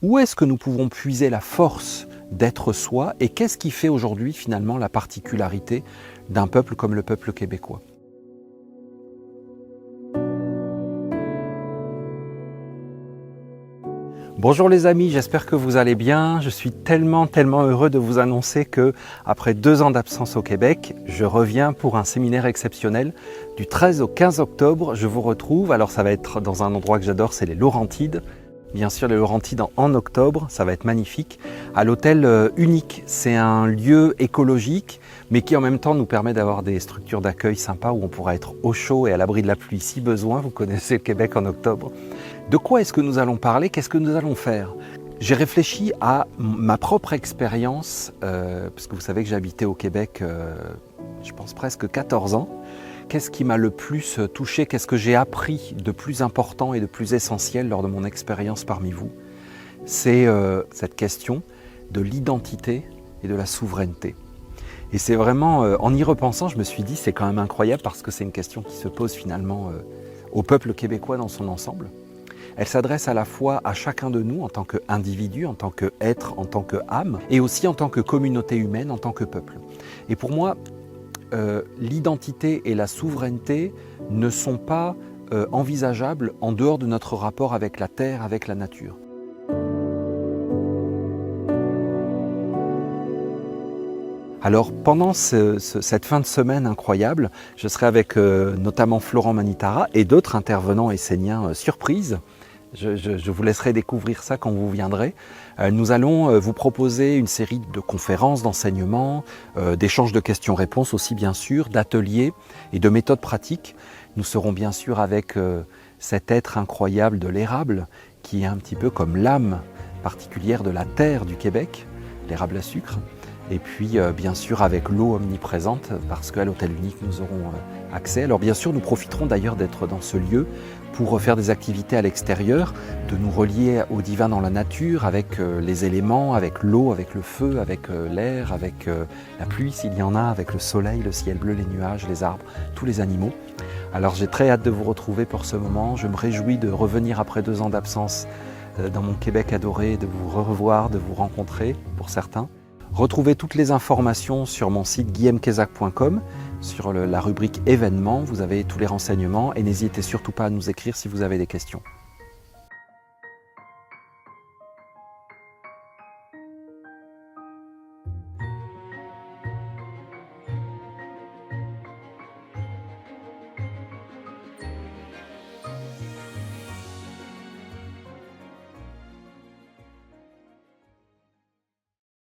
Où est-ce que nous pouvons puiser la force d'être soi et qu'est-ce qui fait aujourd'hui finalement la particularité d'un peuple comme le peuple québécois? Bonjour les amis, j'espère que vous allez bien. Je suis tellement heureux de vous annoncer que, après 2 ans d'absence au Québec, je reviens pour un séminaire exceptionnel. Du 13 au 15 octobre, je vous retrouve. Alors ça va être dans un endroit que j'adore, c'est les Laurentides. Bien sûr, les Laurentides en octobre, ça va être magnifique. À l'hôtel Unique, c'est un lieu écologique, mais qui en même temps nous permet d'avoir des structures d'accueil sympas où on pourra être au chaud et à l'abri de la pluie si besoin. Vous connaissez le Québec en octobre. De quoi est-ce que nous allons parler? Qu'est-ce que nous allons faire? J'ai réfléchi à ma propre expérience, parce que vous savez que j'ai habité au Québec, je pense presque 14 ans. Qu'est-ce qui m'a le plus touché? Qu'est-ce que j'ai appris de plus important et de plus essentiel lors de mon expérience parmi vous? C'est cette question de l'identité et de la souveraineté. Et c'est vraiment, en y repensant, je me suis dit, c'est quand même incroyable parce que c'est une question qui se pose finalement au peuple québécois dans son ensemble. Elle s'adresse à la fois à chacun de nous en tant qu'individu, en tant qu'être, en tant qu'âme, et aussi en tant que communauté humaine, en tant que peuple. Et pour moi, l'identité et la souveraineté ne sont pas envisageables en dehors de notre rapport avec la terre, avec la nature. Alors pendant cette fin de semaine incroyable, je serai avec notamment Florent Manitara et d'autres intervenants esséniens surprises. Je vous laisserai découvrir ça quand vous viendrez. Nous allons vous proposer une série de conférences, d'enseignements, d'échanges de questions-réponses aussi bien sûr, d'ateliers et de méthodes pratiques. Nous serons bien sûr avec cet être incroyable de l'érable qui est un petit peu comme l'âme particulière de la terre du Québec, l'érable à sucre. Et puis bien sûr avec l'eau omniprésente parce qu'à l'Hôtel Unique nous aurons accès. Alors bien sûr nous profiterons d'ailleurs d'être dans ce lieu pour faire des activités à l'extérieur, de nous relier au divin dans la nature avec les éléments, avec l'eau, avec le feu, avec l'air, avec la pluie s'il y en a, avec le soleil, le ciel bleu, les nuages, les arbres, tous les animaux. Alors j'ai très hâte de vous retrouver pour ce moment. Je me réjouis de revenir après 2 ans d'absence dans mon Québec adoré, de vous revoir, de vous rencontrer pour certains. Retrouvez toutes les informations sur mon site guillamekezac.com, sur la rubrique événements, vous avez tous les renseignements et n'hésitez surtout pas à nous écrire si vous avez des questions.